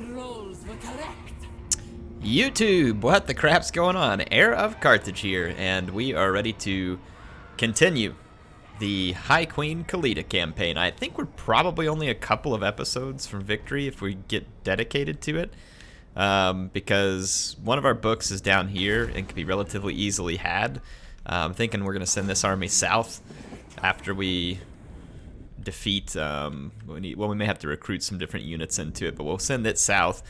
rolls were correct. YouTube, what the crap's going on? Heir of Carthage here, and we are ready to continue the High Queen Khalida campaign. I think we're probably only a couple of episodes from victory if we get dedicated to it, because one of our books is down here and can be relatively easily had. I'm thinking we're going to send this army south after we defeat, we may have to recruit some different units into it, but we'll send it south.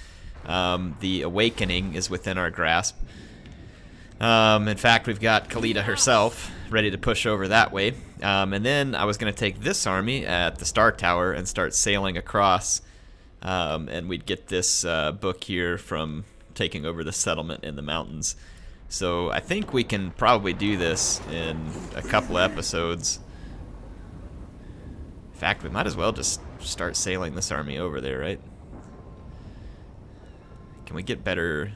The awakening is within our grasp. In fact, we've got Khalida herself ready to push over that way. And then I was going to take this army at the Star Tower and start sailing across, and we'd get this book here from taking over the settlement in the mountains. So I think we can probably do this in a couple of episodes. In fact, we might as well just start sailing this army over there, right? Can we get better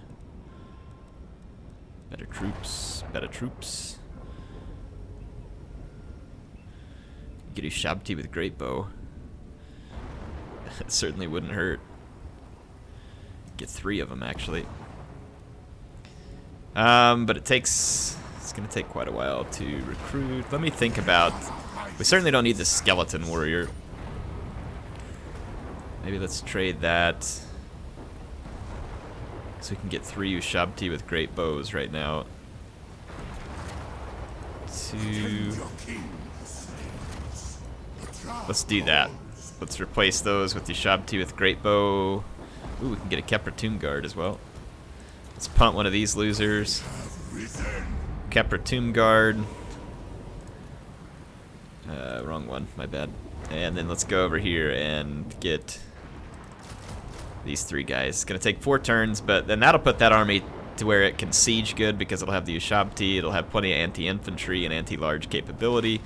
troops? Better troops. Get a Shabti with great bow. That certainly wouldn't hurt. Get 3 of them actually. But it's gonna take quite a while to recruit. Let me think about. We certainly don't need the skeleton warrior. Maybe let's trade that. So we can get 3 Ushabti with great bows right now. 2. Let's do that. Let's replace those with Ushabti with great bow. Ooh, we can get a Kepra Tomb Guard as well. Let's punt one of these losers. Kepra Tomb Guard. Wrong one, my bad. And then let's go over here and get these 3 guys. It's gonna take 4 turns, but then that'll put that army to where it can siege good because it'll have the Ushabti, it'll have plenty of anti-infantry and anti-large capability,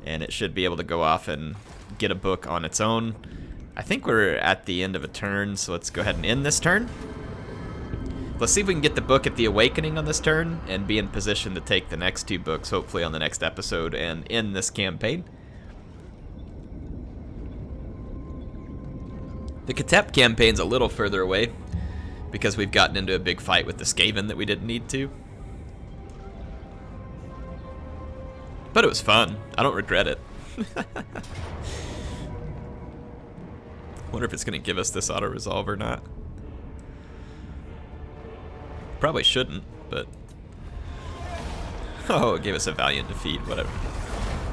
and it should be able to go off and get a book on its own. I think we're at the end of a turn, so let's go ahead and end this turn. Let's see if we can get the book at the Awakening on this turn and be in position to take the next 2 books, hopefully on the next episode, and end this campaign. The Katep campaign's a little further away because we've gotten into a big fight with the Skaven that we didn't need to. But it was fun. I don't regret it. Wonder if it's going to give us this auto-resolve or not. Probably shouldn't, but... Oh, it gave us a valiant defeat, whatever.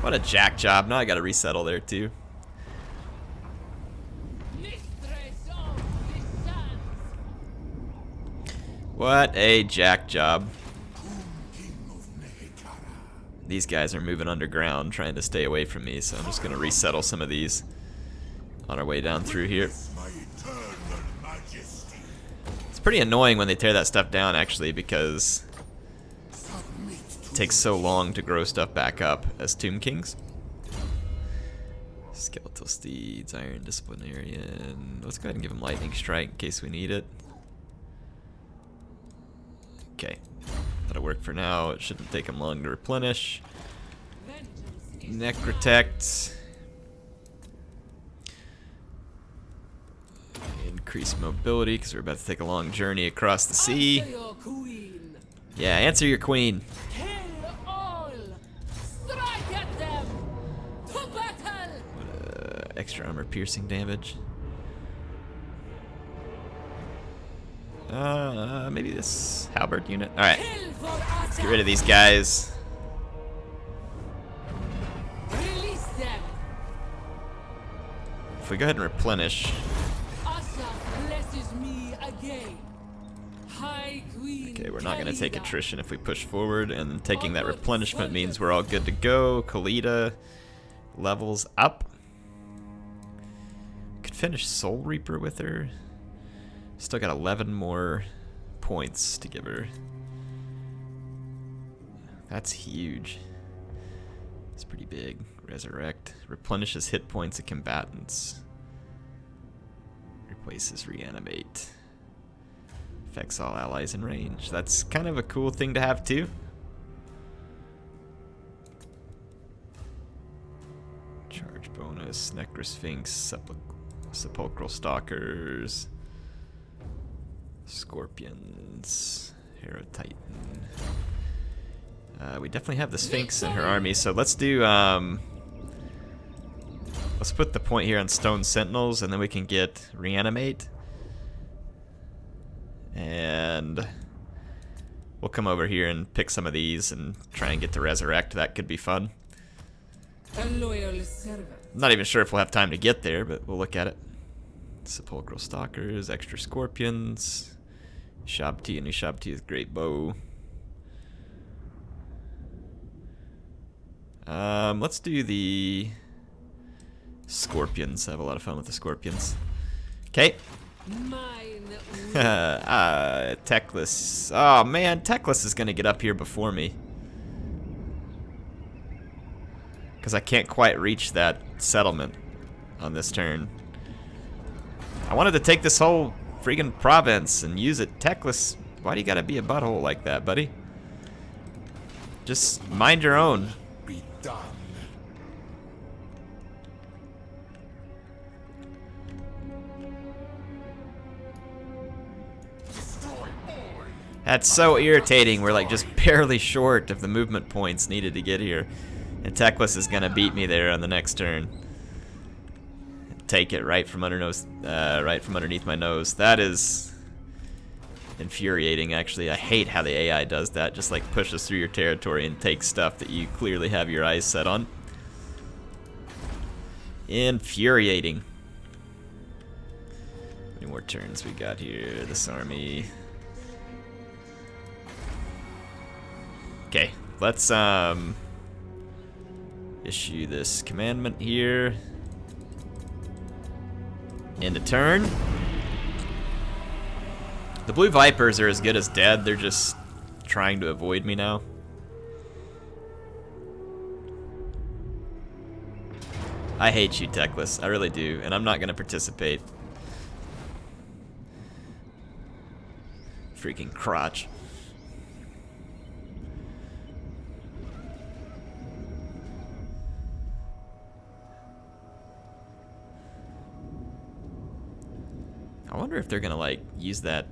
What a jack job. Now I gotta resettle there too. What a jack job. These guys are moving underground, trying to stay away from me, so I'm just gonna resettle some of these on our way down through here. It's pretty annoying when they tear that stuff down, actually, because it takes so long to grow stuff back up as Tomb Kings. Skeletal Steeds, Iron Disciplinarian. Let's go ahead and give him Lightning Strike in case we need it. Okay, that'll work for now. It shouldn't take him long to replenish. Necrotect. Increase mobility because we're about to take a long journey across the sea. Yeah, answer your queen. Extra armor piercing damage. Maybe this halberd unit. Alright. Let's get rid of these guys. If we go ahead and replenish. Okay, we're not going to take attrition if we push forward, and taking that replenishment means we're all good to go. Khalida levels up. Could finish Soul Reaper with her. Still got 11 more points to give her. That's huge. It's pretty big. Resurrect. Replenishes hit points of combatants. Replaces Reanimate. Affects all allies in range. That's kind of a cool thing to have too. Charge bonus. Necrosphinx. Sepulchral Stalkers. Scorpions. Hero Titan. We definitely have the Sphinx in her army, so let's do, let's put the point here on Stone Sentinels, and then we can get Reanimate. And we'll come over here and pick some of these and try and get to Resurrect. That could be fun. Not even sure if we'll have time to get there, but we'll look at it. Sepulchral Stalkers, extra Scorpions, Shabti and Ushabti with Great Bow. Let's do the Scorpions. I have a lot of fun with the Scorpions. Okay. Teclis. Oh man, Teclis is gonna get up here before me. Because I can't quite reach that settlement on this turn. I wanted to take this whole freaking province and use it. Teclis, why do you gotta be a butthole like that, buddy? Just mind your own. Be done. That's so irritating. We're like just barely short of the movement points needed to get here. And Teclis is gonna beat me there on the next turn. Take it right from underneath my nose. That is infuriating, actually. I hate how the AI does that. Just like pushes through your territory and takes stuff that you clearly have your eyes set on. Infuriating. How many more turns we got here? This army. Okay, let's issue this commandment here. End of turn. The blue Vipers are as good as dead. They're just trying to avoid me now. I hate you, Teclis. I really do, and I'm not gonna participate. Freaking crotch. I wonder if they're gonna like use that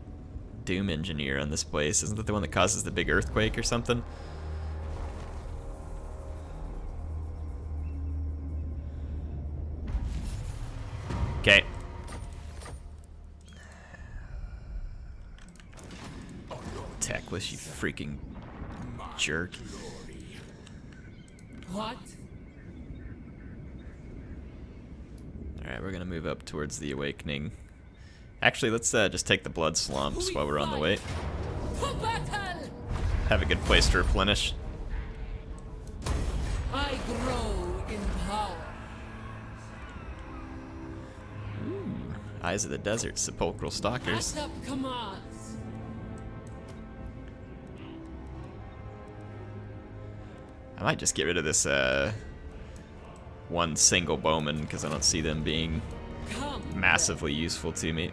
Doom Engineer on this place. Isn't that the one that causes the big earthquake or something? Okay. Teclis, you freaking jerk. What? Alright, we're gonna move up towards the Awakening. Actually, let's just take the Blood Slumps while we're on the way. Have a good place to replenish. I grow in power. Ooh, Eyes of the Desert, Sepulchral Stalkers. Pass up commands. I might just get rid of this one single bowman because I don't see them being massively useful to me.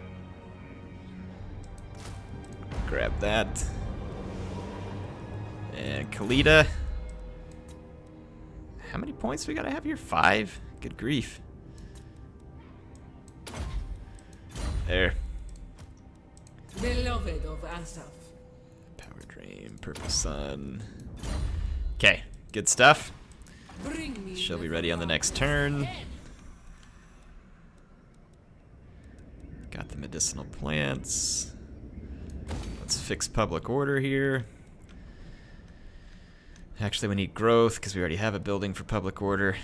Grab that. And Khalida. How many points we gotta have here? 5? Good grief. There. Beloved of Asaph. Power Drain, Purple Sun. Okay, good stuff. Bring me She'll be ready on the next turn. Got the medicinal plants. Let's fix public order here. Actually, we need growth because we already have a building for public order.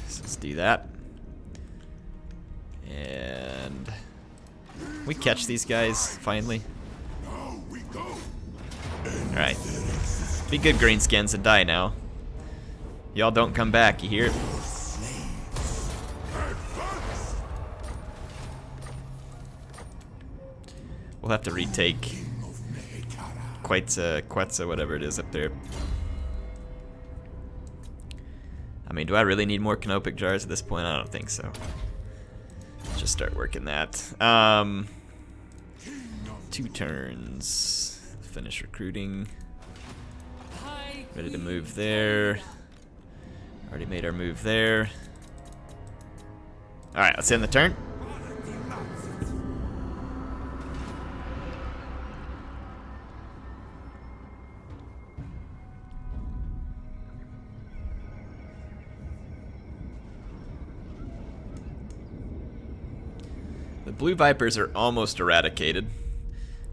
So let's do that. And we catch these guys finally. Alright. Be good, greenskins, and die now. Y'all don't come back, you hear? We'll have to retake Quetzal, whatever it is up there. I mean, do I really need more canopic jars at this point? I don't think so. Let's just start working that. 2 turns. Finish recruiting. Ready to move there. Already made our move there. Alright, let's end the turn. Blue Vipers are almost eradicated.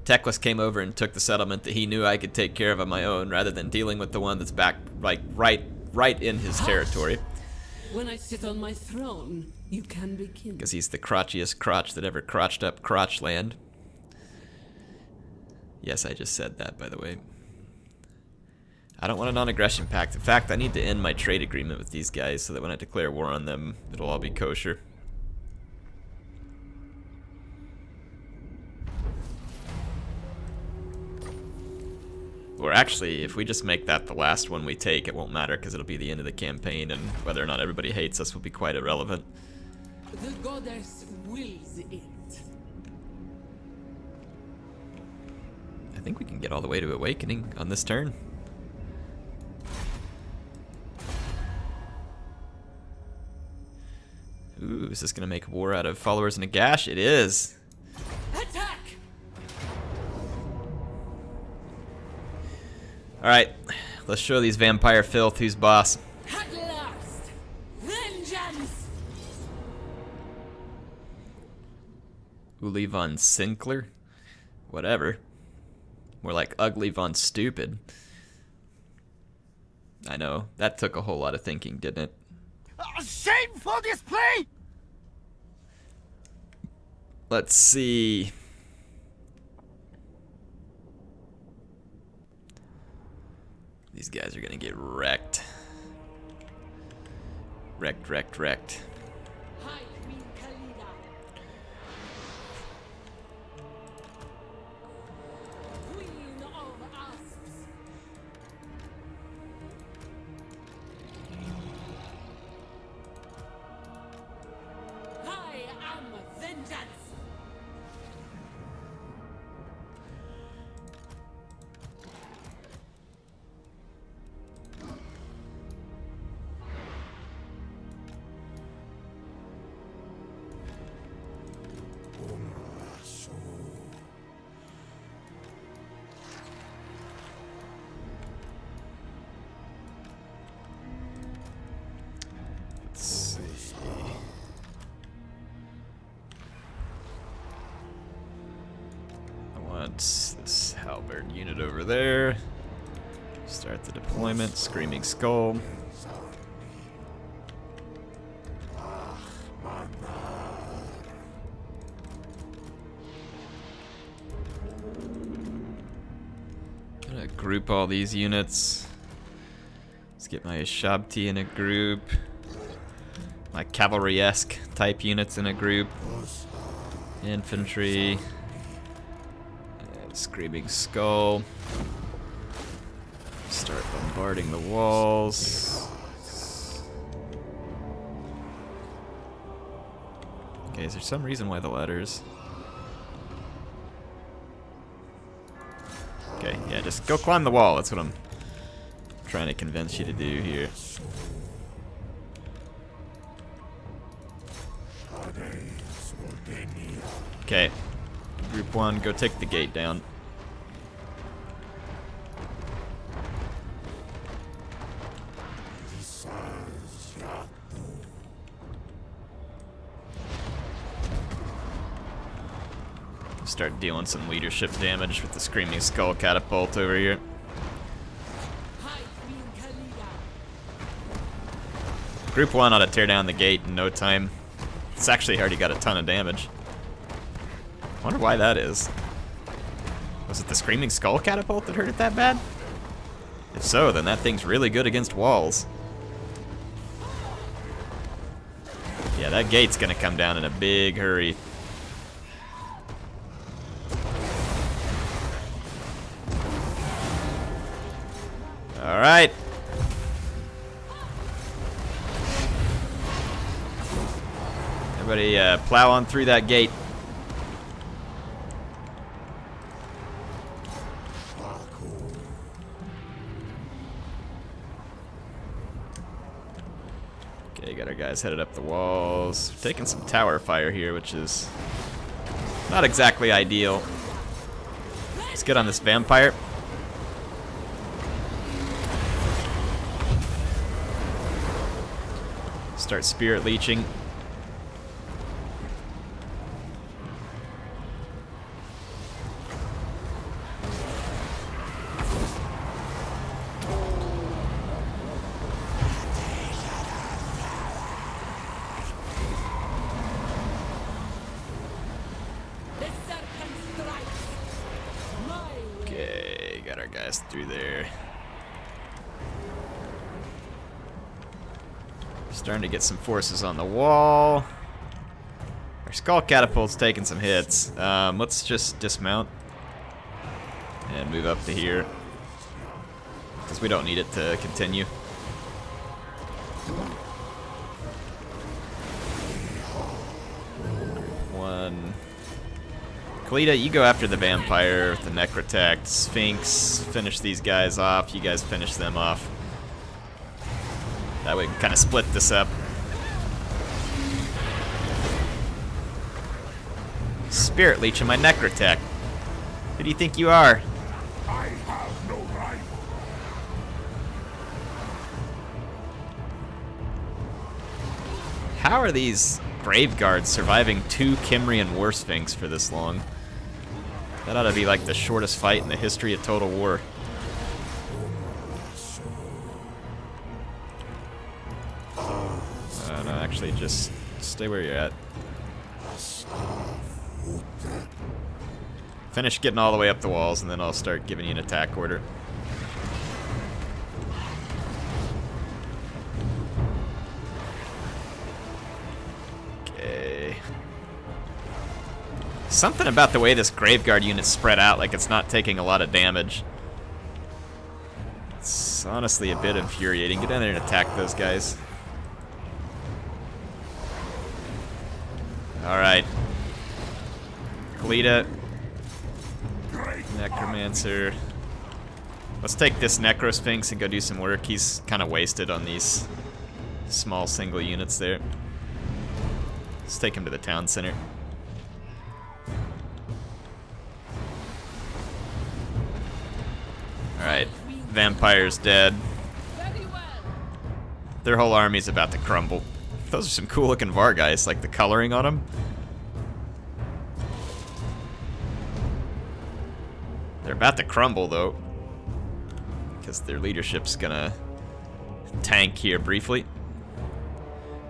Teclis came over and took the settlement that he knew I could take care of on my own, rather than dealing with the one that's back, like, right in his territory. When I sit on my throne, you can begin. Because he's the crotchiest crotch that ever crotched up crotch land. Yes, I just said that, by the way. I don't want a non-aggression pact. In fact, I need to end my trade agreement with these guys so that when I declare war on them, it'll all be kosher. Or actually, if we just make that the last one we take, it won't matter because it'll be the end of the campaign, and whether or not everybody hates us will be quite irrelevant. The goddess wills it. I think we can get all the way to Awakening on this turn. Ooh, is this going to make war out of followers of Nagash? It is. Attack! Alright, let's show these vampire filth who's boss. At last! Vengeance! Uli von Sinclair? Whatever. More like Ugly von Stupid. I know, that took a whole lot of thinking, didn't it? A shameful display! Let's see. These guys are gonna get wrecked. Wrecked. Hi, Queen Khalida. Queen of Asps. I am vengeance. Let's see. I want this halberd unit over there. Start the deployment. Screaming Skull. Gonna group all these units. Let's get my Shabti in a group. My cavalry-esque type units in a group. Infantry. Screaming Skull. Start bombarding the walls. Okay, is there some reason why the ladders? Okay, yeah, just go climb the wall. That's what I'm trying to convince you to do here. Okay, Group 1, go take the gate down. Start dealing some leadership damage with the Screaming Skull catapult over here. Hi, Queen Khalida. Group 1 ought to tear down the gate in no time. It's actually already got a ton of damage. I wonder why that is. Was it the Screaming Skull catapult that hurt it that bad? If so, then that thing's really good against walls. Yeah, that gate's gonna come down in a big hurry. Alright. Everybody plow on through that gate. Okay, got our guys headed up the walls. We're taking some tower fire here, which is not exactly ideal. Let's get on this vampire. Start spirit leeching. guys through there. Starting to get some forces on the wall. Our skull catapult's taking some hits. Let's just dismount and move up to here, because we don't need it to continue. One. Khalida, you go after the vampire with the necrotect. Sphinx, finish these guys off. You guys finish them off. That way we can kind of split this up. Spirit Leech and my necrotect. Who do you think you are? I have no rival. How are these grave guards surviving 2 Kimrian War Sphinx for this long? That ought to be like the shortest fight in the history of Total War. No, actually, just stay where you're at. Finish getting all the way up the walls, and then I'll start giving you an attack order. Okay. Something about the way this Graveguard unit's spread out, like it's not taking a lot of damage. It's honestly a bit infuriating. Get down there and attack those guys. Alright. Khalida. Necromancer. Let's take this Necrosphinx and go do some work. He's kind of wasted on these small single units there. Let's take him to the town center. Alright. Vampire's dead. Their whole army's about to crumble. Those are some cool looking Vargeist, like the coloring on them. They're about to crumble though, because their leadership's gonna tank here briefly.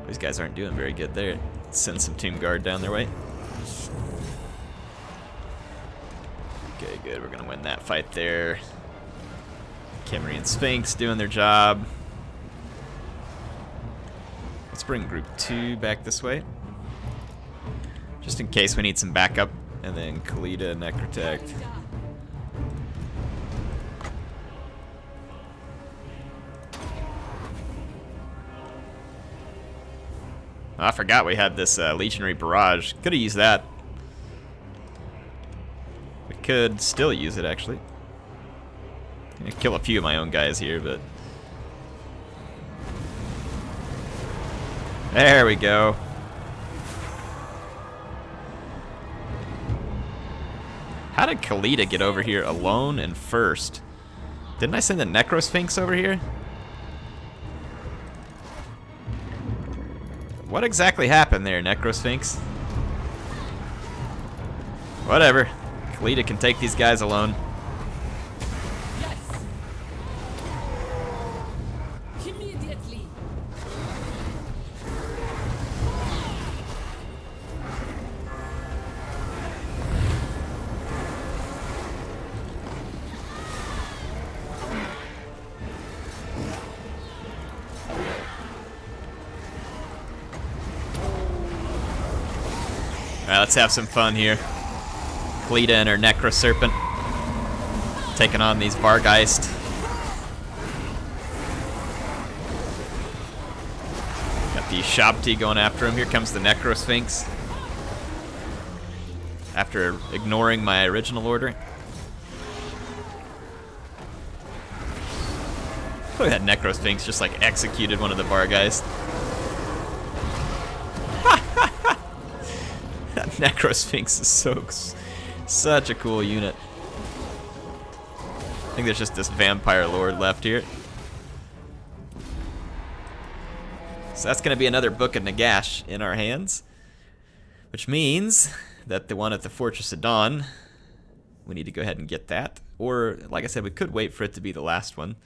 These guys aren't doing very good there. Let's send some Tomb Guard down their way. Okay, good. We're gonna win that fight there. Kimrian Sphinx doing their job. Let's bring Group 2 back this way, just in case we need some backup. And then Khalida, Necrotect. Oh, I forgot we had this Legionary Barrage. Could have used that. We could still use it, actually. I'm gonna kill a few of my own guys here, but... There we go. How did Khalida get over here alone and first? Didn't I send the Necrosphinx over here? What exactly happened there, Necrosphinx? Whatever. Khalida can take these guys alone. Yes. Immediately. Alright, let's have some fun here. Khalida and her Necro Serpent taking on these Vargeist. Got the Shabti going after him. Here comes the Necro Sphinx. After ignoring my original order. Look at that Necro Sphinx just like executed one of the Vargeist. That Necro Sphinx is such a cool unit. I think there's just this Vampire Lord left here. So that's going to be another Book of Nagash in our hands. Which means that the one at the Fortress of Dawn, we need to go ahead and get that. Or, like I said, we could wait for it to be the last one.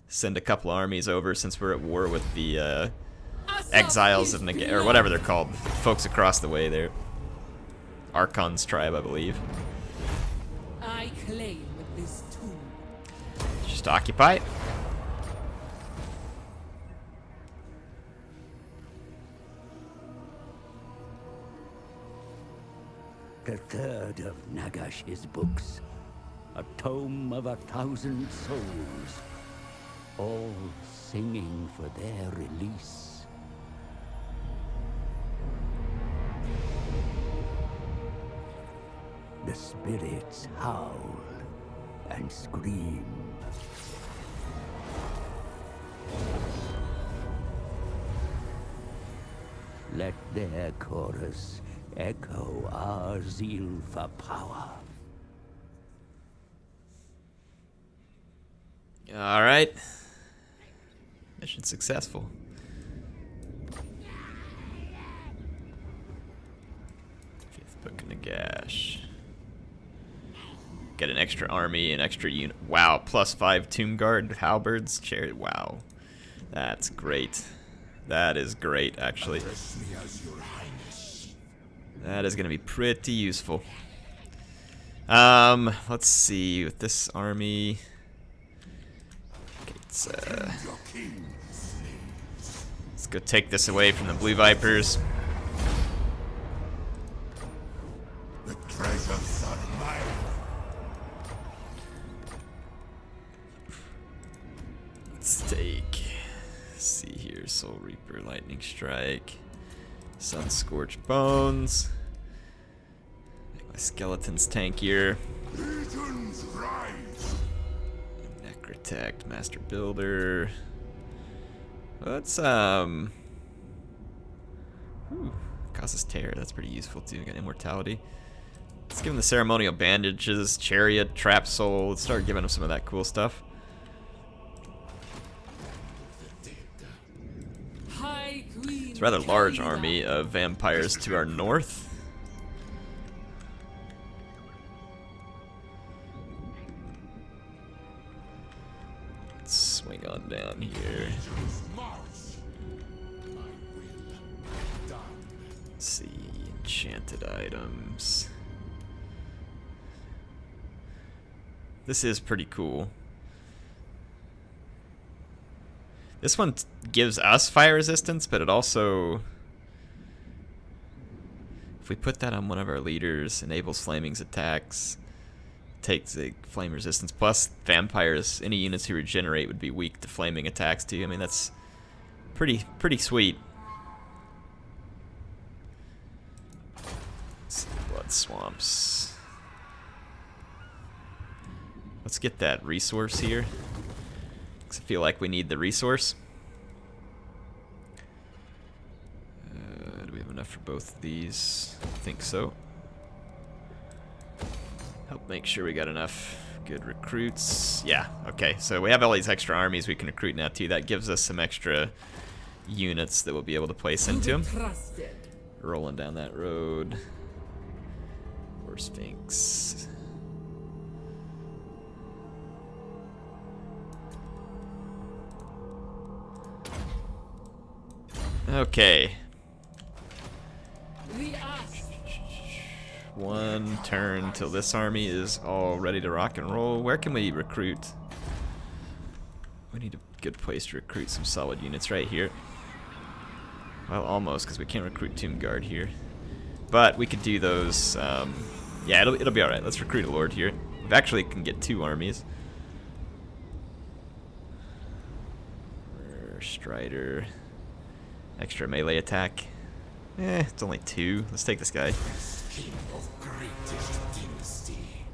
Send a couple armies over since we're at war with the Exiles of Nagash, or whatever they're called. Folks across the way there. Archon's tribe, I believe. I claim this tomb. Just occupy. The third of Nagash's books. A tome of 1,000 souls. All singing for their release. The spirits howl and scream. Let their chorus echo our zeal for power. All right. Mission successful. Fifth Book of Nagash. Get an extra army, an extra unit. Wow, +5 Tomb Guard, halberds, chariot. Wow, that's great. That is great, actually. Address me as your highness. That is going to be pretty useful. Let's see with this army. Okay, Your king slaves. let's go take this away from the Blue Vipers. The treasures are mine. Let's take. Let's see here, Soul Reaper, Lightning Strike, Sun Scorched Bones. Make my skeletons tankier. Legions rise. Necrotect, Master Builder. Let's causes tear. That's pretty useful too. Got immortality. Let's give him the ceremonial bandages, chariot, trap soul. Let's start giving him some of that cool stuff. High Queen. It's a rather large Khalida. army of vampires to our north. Let's swing on down here. March. My will done. Let's see, enchanted items. This is pretty cool. This one gives us fire resistance, but it also, if we put that on one of our leaders, enables flaming's attacks, takes a flame resistance, plus vampires, any units who regenerate would be weak to flaming attacks too. I mean, that's pretty sweet. Let's see, blood swamps. Let's get that resource here. I feel like we need the resource. Do we have enough for both of these? I think so. Help make sure we got enough good recruits. Yeah, okay. So we have all these extra armies we can recruit now too. That gives us some extra units that we'll be able to place into them. Trusted. Rolling down that road. War Sphinx. Okay. The ask. One turn till this army is all ready to rock and roll. Where can we recruit? We need a good place to recruit some solid units right here. Well, almost, because we can't recruit Tomb Guard here. But we could do those. Yeah, it'll be all right. Let's recruit a lord here. We actually can get 2 armies. Strider. Extra melee attack. It's only 2. Let's take this guy. King of greatest dynasty.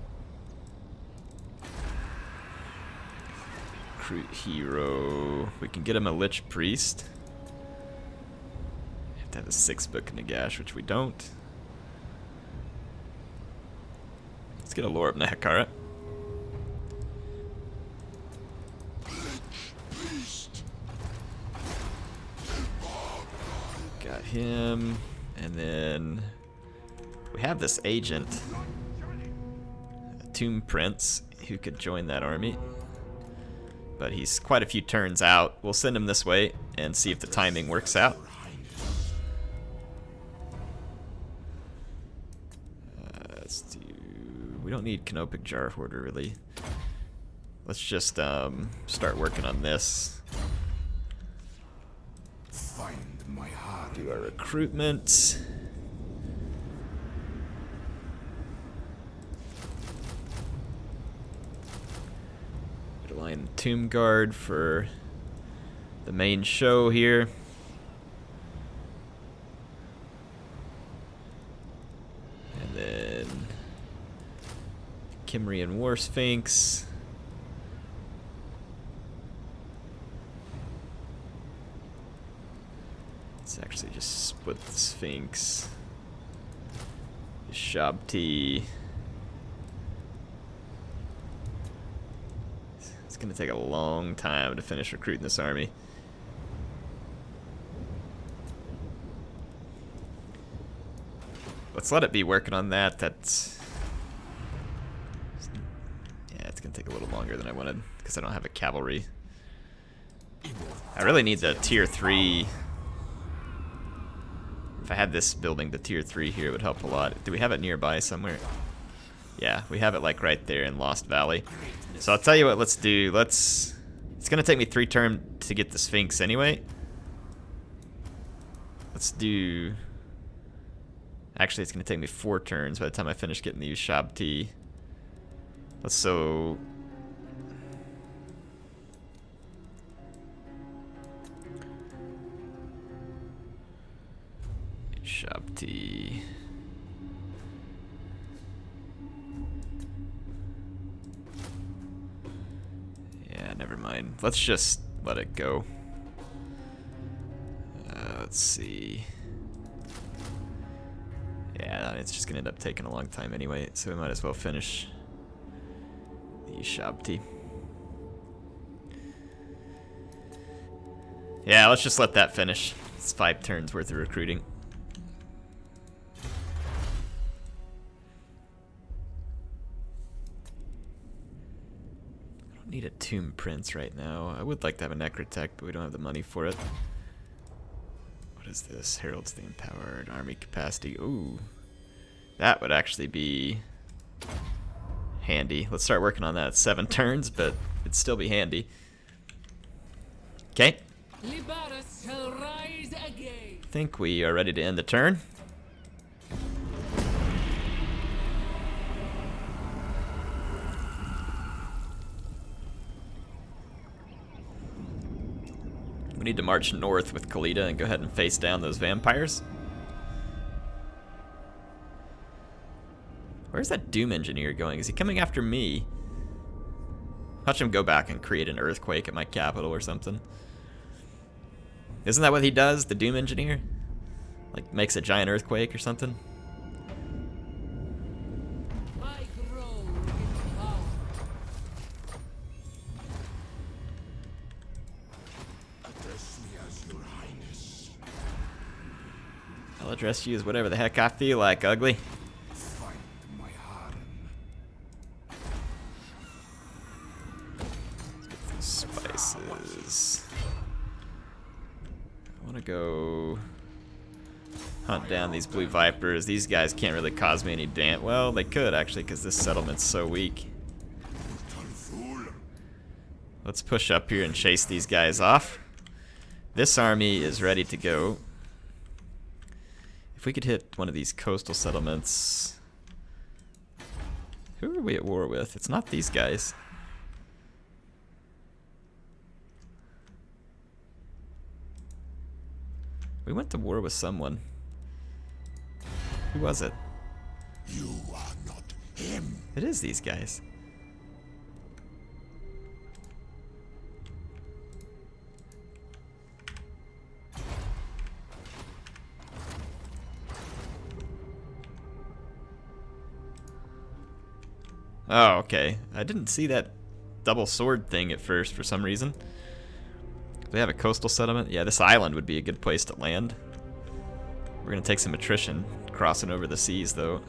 Recruit hero. We can get him a Lich Priest. Have to have a 6th Book of Nagash, which we don't. Let's get a Lore of Neferata. Got him, and then we have this agent, a Tomb Prince, who could join that army, but he's quite a few turns out. We'll send him this way and see if the timing works out. Let's do. We don't need Canopic Jar Hoarder really. let's just start working on this. Find my heart. Do our recruitment. Align Tomb Guard for the main show here. And then Kimrian War Sphinx. Let's actually just split the Sphinx. Shabti. It's gonna take a long time to finish recruiting this army. Let's let it be working on that. That's... yeah, it's gonna take a little longer than I wanted because I don't have a cavalry. I really need the tier 3. If I had this building, the tier 3 here, it would help a lot. Do we have it nearby somewhere? Yeah, we have it like right there in Lost Valley. So I'll tell you what, let's do. It's gonna take me 3 turns to get the Sphinx anyway. Let's do... actually, it's gonna take me 4 turns by the time I finish getting the Ushabti. Let's so... Ushabti. Yeah, never mind. Let's just let it go. Let's see. Yeah, it's just gonna end up taking a long time anyway, so we might as well finish the Ushabti. Yeah, let's just let that finish. It's 5 turns worth of recruiting. I don't need a Tomb Prince right now. I would like to have a Necrotech, but we don't have the money for it. What is this? Heralds the Empowered Army Capacity. Ooh. That would actually be handy. Let's start working on that. It's 7 turns, but it'd still be handy. Okay. Libaris shall rise again. I think we are ready to end the turn. We need to march north with Khalida and go ahead and face down those vampires. Where's that Doom Engineer going? Is he coming after me? Watch him go back and create an earthquake at my capital or something. Isn't that what he does, the Doom Engineer? Like, makes a giant earthquake or something? I grow in power. Address me as your highness. I'll address you as whatever the heck I feel like, ugly. Find my harem. Spices. I want to go hunt down these blue vipers. These guys can't really cause me any damage. Well, they could actually, because this settlement's so weak. Fool. Let's push up here and chase these guys off. This army is ready to go. If we could hit one of these coastal settlements. Who are we at war with? It's not these guys. We went to war with someone. Who was it? You are not him. It is these guys. Oh, okay. I didn't see that double sword thing at first for some reason. Do they have a coastal settlement? Yeah, this island would be a good place to land. We're gonna take some attrition crossing over the seas, though.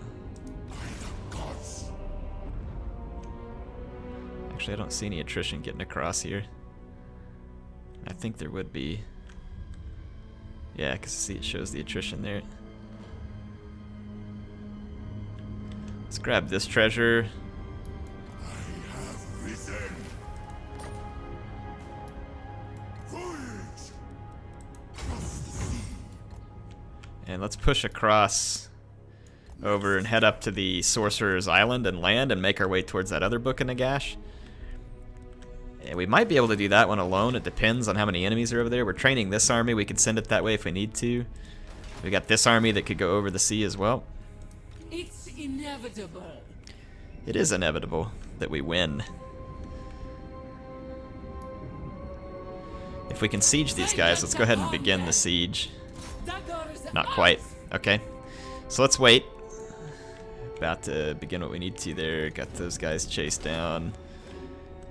Gods. Actually, I don't see any attrition getting across here. I think there would be. Yeah, because see, it shows the attrition there. Let's grab this treasure. I have risen. And let's push across over and head up to the Sorcerer's Island and land and make our way towards that other Book of Nagash. And we might be able to do that one alone. It depends on how many enemies are over there. We're training this army. We could send it that way if we need to. We got this army that could go over the sea as well. It's inevitable. It is inevitable that we win. If we can siege these guys, let's go ahead and begin the siege. Not quite. Okay. So let's wait. About to begin what we need to there. Got those guys chased down.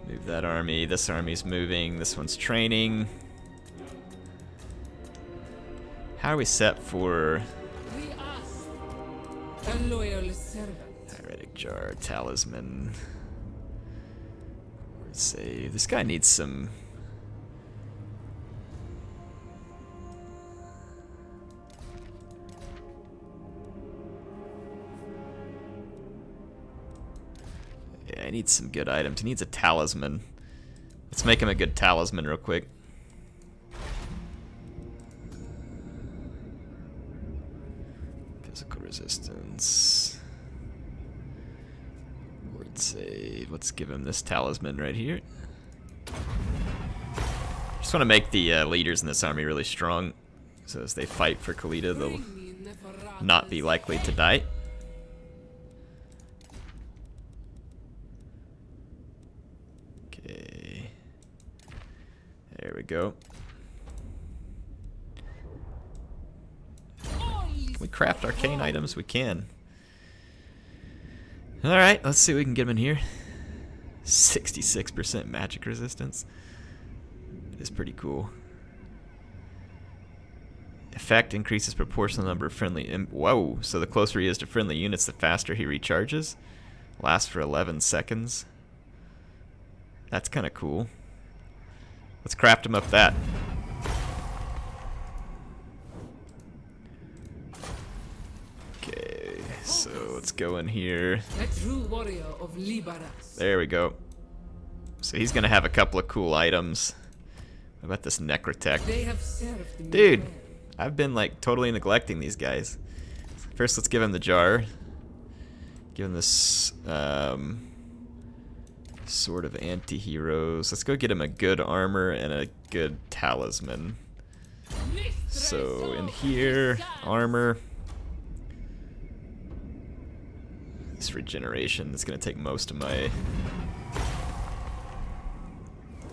Move that army. This army's moving. This one's training. How are we set for... A loyal servant. Heretic Jar, Talisman. Let's say this guy needs some... Yeah, he needs some good items. He needs a talisman. Let's make him a good talisman real quick. Physical resistance. Let's give him this talisman right here. Just want to make the leaders in this army really strong, so as they fight for Khalida, they'll not be likely to die. Okay, there we go. Can we craft arcane items? We can. Alright, let's see what we can get him in here. 66% magic resistance. That is pretty cool. Effect increases proportional number of friendly... Whoa! So the closer he is to friendly units, the faster he recharges. Lasts for 11 seconds. That's kind of cool. Let's craft him up that. Okay, so let's go in here. A true warrior of Liberas. There we go. So he's gonna have a couple of cool items. What about this Necrotech? They have served me Dude, well. I've been like totally neglecting these guys. First, let's give him the jar. Give him this Sword of Anti-Heroes. Let's go get him a good armor and a good talisman. So in here, armor. This regeneration is gonna take most of my...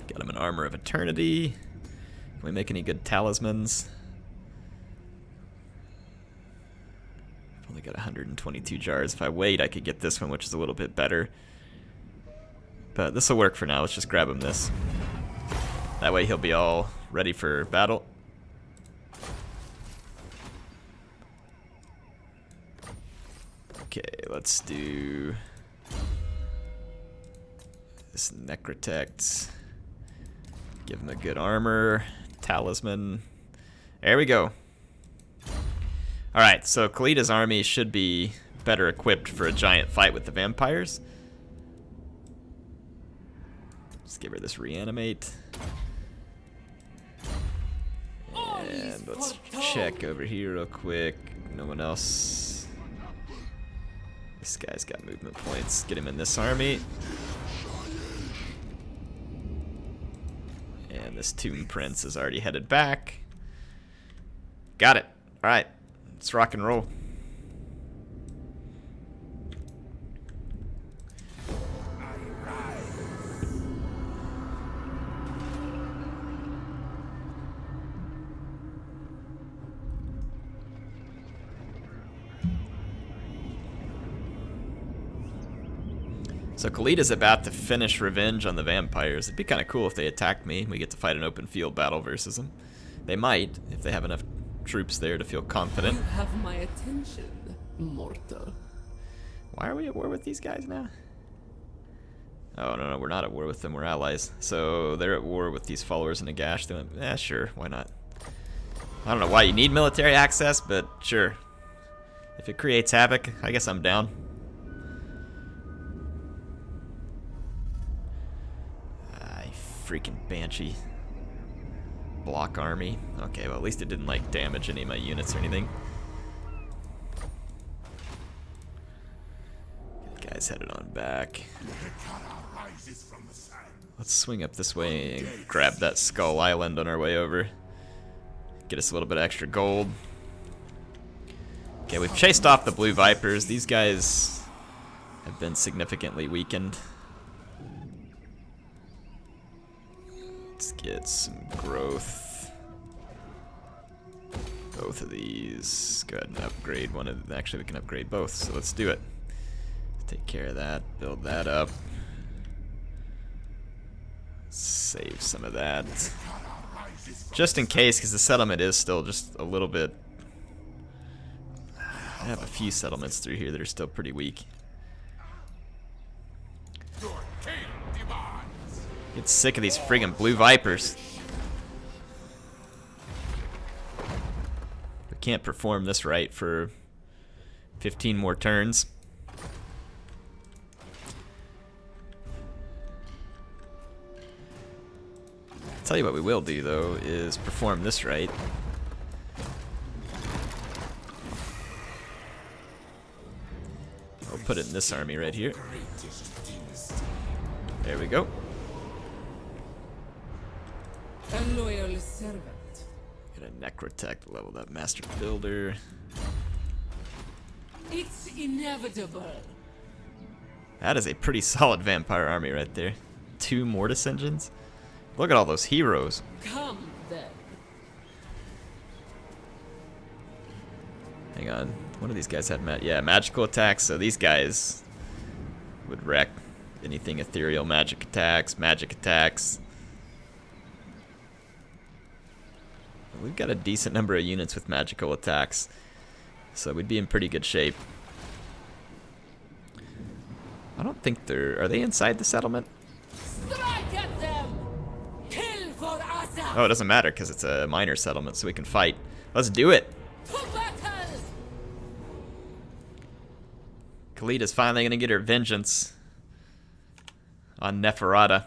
Got him an armor of eternity. Can we make any good talismans? I've only got 122 jars. If I wait, I could get this one, which is a little bit better. But this will work for now. Let's just grab him this. That way he'll be all ready for battle. Okay, let's do this Necrotect. Give him a good armor, talisman. There we go. Alright, so Khalida's army should be better equipped for a giant fight with the vampires. Let's give her this reanimate. And let's check over here real quick. No one else. This guy's got movement points. Get him in this army. And this Tomb Prince is already headed back. Got it. Alright. Let's rock and roll. So Khalida's about to finish revenge on the vampires. It'd be kind of cool if they attacked me. We get to fight an open field battle versus them. They might, if they have enough troops there to feel confident. You have my attention, mortal. Why are we at war with these guys now? Oh, no, we're not at war with them. We're allies. So they're at war with these followers in Nagash. They went, yeah, sure, why not? I don't know why you need military access, but sure. If it creates havoc, I guess I'm down. Freaking Banshee. Block army. Okay, well at least it didn't like damage any of my units or anything. Guys headed on back. Neferata rises from the sand. Let's swing up this way and grab that Skull Island on our way over. Get us a little bit of extra gold. Okay, we've chased off the Blue Vipers. These guys have been significantly weakened. Let's get some growth. Both of these. Go ahead and upgrade one of them. Actually, we can upgrade both, so let's do it. Take care of that. Build that up. Save some of that. Just in case, because the settlement is still just a little bit... I have a few settlements through here that are still pretty weak. Your king demands. Get sick of these friggin' Blue Vipers. We can't perform this right for 15 more turns. Tell you what we will do though is perform this right. We'll put it in this army right here. There we go. A loyal servant. Get a Necrotech to level that Master Builder. It's inevitable. That is a pretty solid vampire army right there. 2 Mortis engines. Look at all those heroes. Come then. Hang on. One of these guys had magical attacks, so these guys would wreck anything ethereal. Magic attacks. We've got a decent number of units with magical attacks, so we'd be in pretty good shape. I don't think they're... Are they inside the settlement? Strike at them. Kill for Asa. Oh, it doesn't matter because it's a minor settlement, so we can fight. Let's do it. To battle. Khalida's finally going to get her vengeance on Neferata.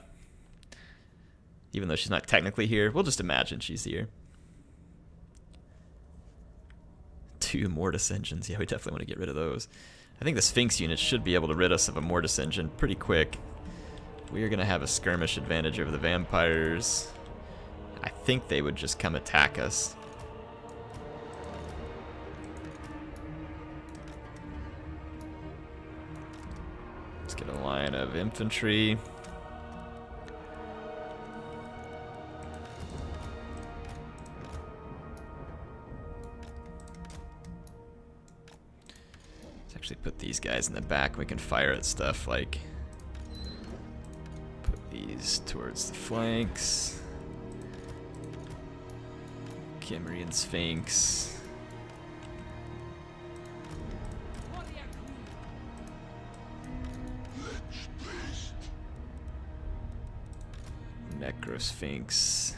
Even though she's not technically here, we'll just imagine she's here. 2 Mortis engines. Yeah, we definitely want to get rid of those. I think the Sphinx unit should be able to rid us of a Mortis engine pretty quick. We are going to have a skirmish advantage over the vampires. I think they would just come attack us. Let's get a line of infantry. Let's actually put these guys in the back. We can fire at stuff like... Put these towards the flanks. Cimmerian Sphinx. Necrosphinx.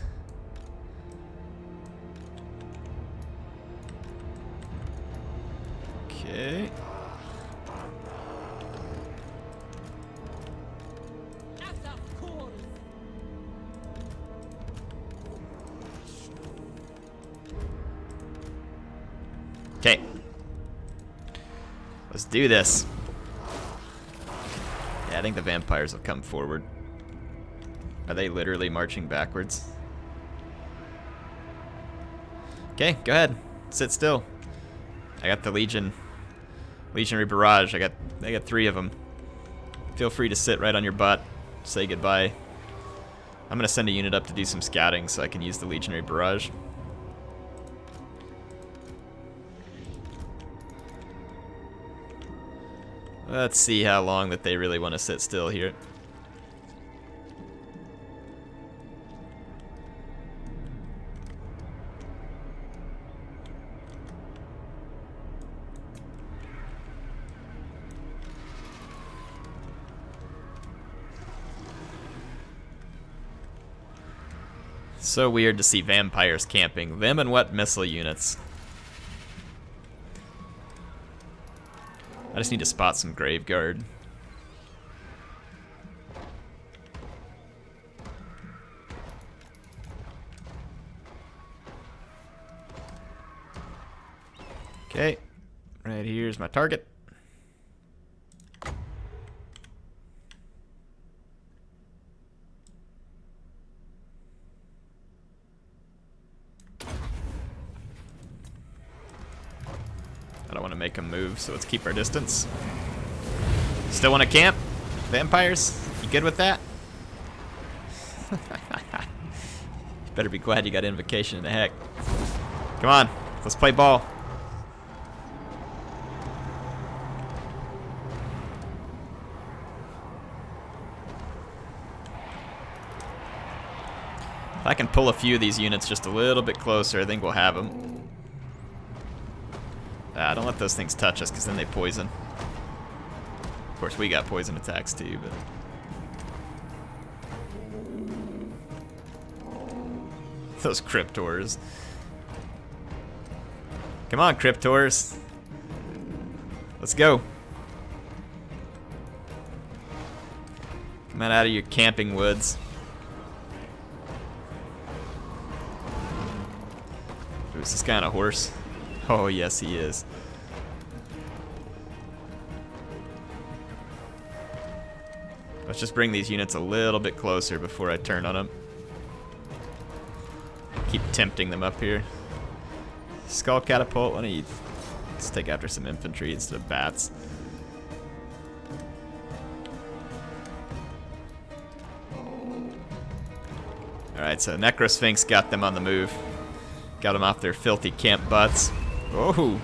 Okay. Okay. Let's do this. Yeah, I think the vampires will come forward. Are they literally marching backwards? Okay, go ahead. Sit still. I got the Legionary Barrage. I got 3 of them. Feel free to sit right on your butt. Say goodbye. I'm gonna send a unit up to do some scouting so I can use the Legionary Barrage. Let's see how long that they really want to sit still here. So weird to see vampires camping. Them and what missile units? I just need to spot some Graveguard. Okay, right here's my target. I don't want to make them move, so let's keep our distance. Still want to camp? Vampires? You good with that? You better be glad you got invocation in the heck. Come on, let's play ball. If I can pull a few of these units just a little bit closer, I think we'll have them. Don't let those things touch us, because then they poison. Of course, we got poison attacks too, but... Those Cryptors. Come on, Cryptors. Let's go. Come on out of your camping woods. Ooh, is this guy on a horse? Oh, yes, he is. Let's just bring these units a little bit closer before I turn on them. Keep tempting them up here. Skull catapult, why don't you let's take after some infantry instead of bats. Alright, so Necrosphinx got them on the move. Got them off their filthy camp butts. Oh!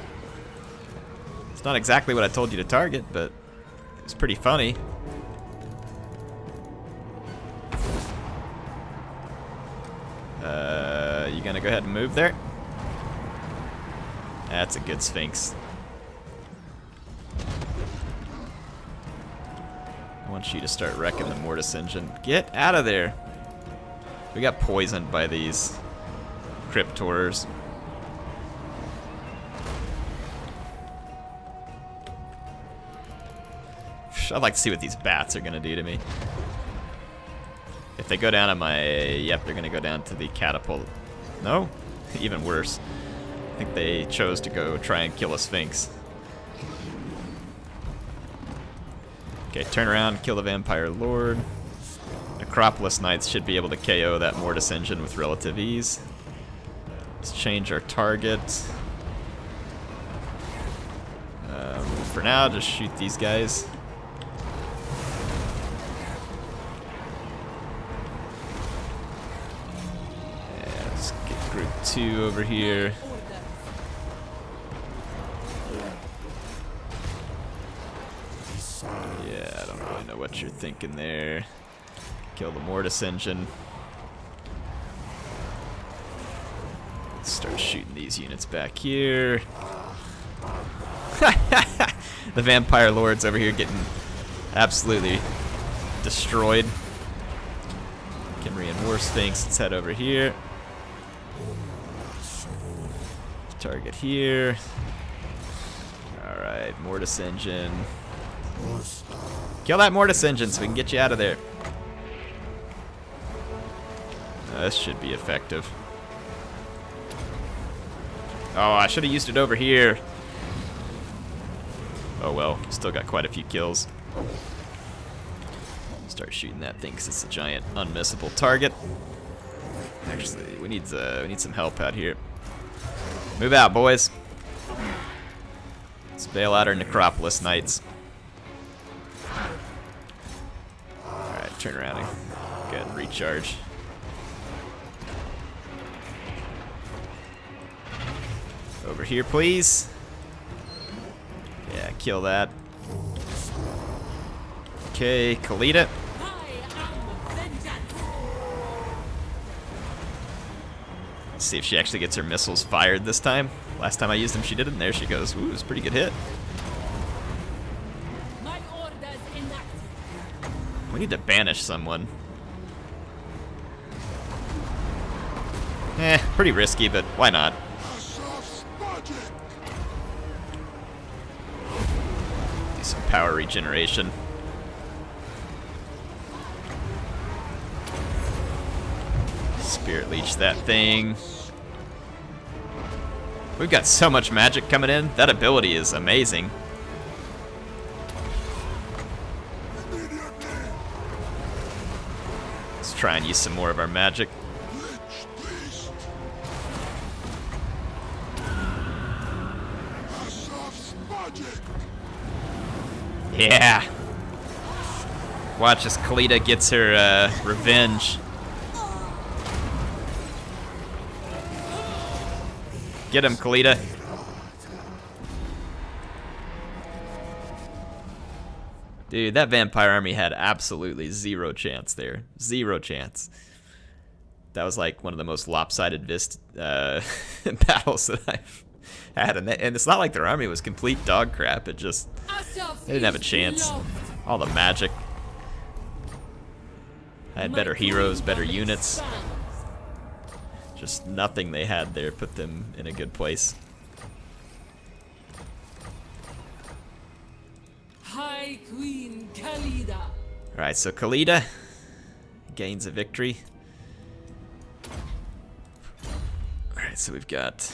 It's not exactly what I told you to target, but it's pretty funny. You gonna go ahead and move there? That's a good Sphinx. I want you to start wrecking the Mortis engine. Get out of there! We got poisoned by these Cryptors. I'd like to see what these bats are gonna do to me. If they go down on my... Yep, they're gonna go down to the catapult. No? Even worse. I think they chose to go try and kill a Sphinx. Okay, turn around, kill the Vampire Lord. Necropolis Knights should be able to KO that Mortis engine with relative ease. Let's change our target. For now, just shoot these guys. Group 2 over here. Yeah, I don't really know what you're thinking there. Kill the Mortis engine. Let's start shooting these units back here. The Vampire Lords over here getting absolutely destroyed. Kimrian War Sphinx, let's head over here. Target here. Alright, Mortis engine. Kill that Mortis engine so we can get you out of there. This should be effective. Oh, I should have used it over here. Oh well, still got quite a few kills. Start shooting that thing because it's a giant unmissable target. Actually, we need some help out here. Move out, boys. Let's bail out our Necropolis Knights. Alright, turn around and go ahead and recharge. Over here, please. Yeah, kill that. Okay, Khalida. Let's see if she actually gets her missiles fired this time. Last time I used them, she didn't. There she goes. Ooh, it was a pretty good hit. We need to banish someone. Pretty risky, but why not? Do some power regeneration. Spirit Leech that thing. We've got so much magic coming in. That ability is amazing. Let's try and use some more of our magic. Yeah. Watch as Khalida gets her revenge. Get him, Khalida. Dude, that vampire army had absolutely zero chance there. Zero chance. That was like one of the most lopsided battles that I've had. And it's not like their army was complete dog crap. It just, they didn't have a chance. All the magic. I had better heroes, better units. Just nothing they had there put them in a good place. High Queen Khalida. Alright, so Khalida gains a victory. Alright, so we've got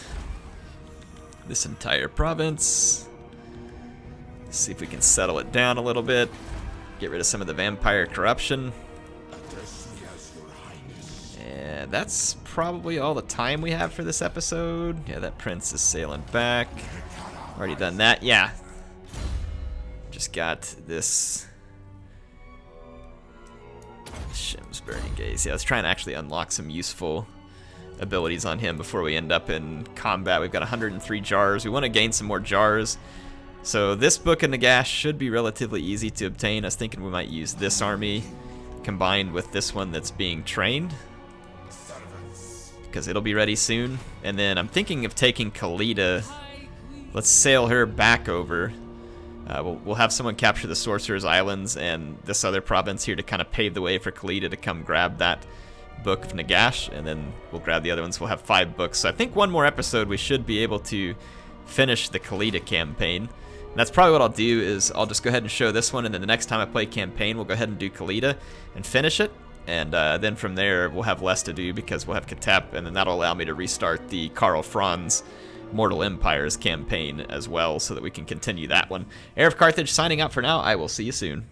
this entire province. Let's see if we can settle it down a little bit. Get rid of some of the vampire corruption. And that's probably all the time we have for this episode. Yeah, that prince is sailing back. Already done that. Yeah. Just got this Shim's Burning Gaze. Yeah, let's try and actually unlock some useful abilities on him before we end up in combat. We've got 103 jars. We want to gain some more jars. So this Book of Nagash should be relatively easy to obtain. I was thinking we might use this army combined with this one that's being trained, because it'll be ready soon. And then I'm thinking of taking Khalida. Let's sail her back over. We'll have someone capture the Sorcerer's Islands and this other province here to kind of pave the way for Khalida to come grab that Book of Nagash, and then we'll grab the other ones. We'll have 5 books. So I think one more episode we should be able to finish the Khalida campaign. And that's probably what I'll do, is I'll just go ahead and show this one, and then the next time I play campaign, we'll go ahead and do Khalida and finish it. And then from there, we'll have less to do because we'll have Katep, and then that'll allow me to restart the Karl Franz Mortal Empires campaign as well, so that we can continue that one. HeirofCarthage signing out for now. I will see you soon.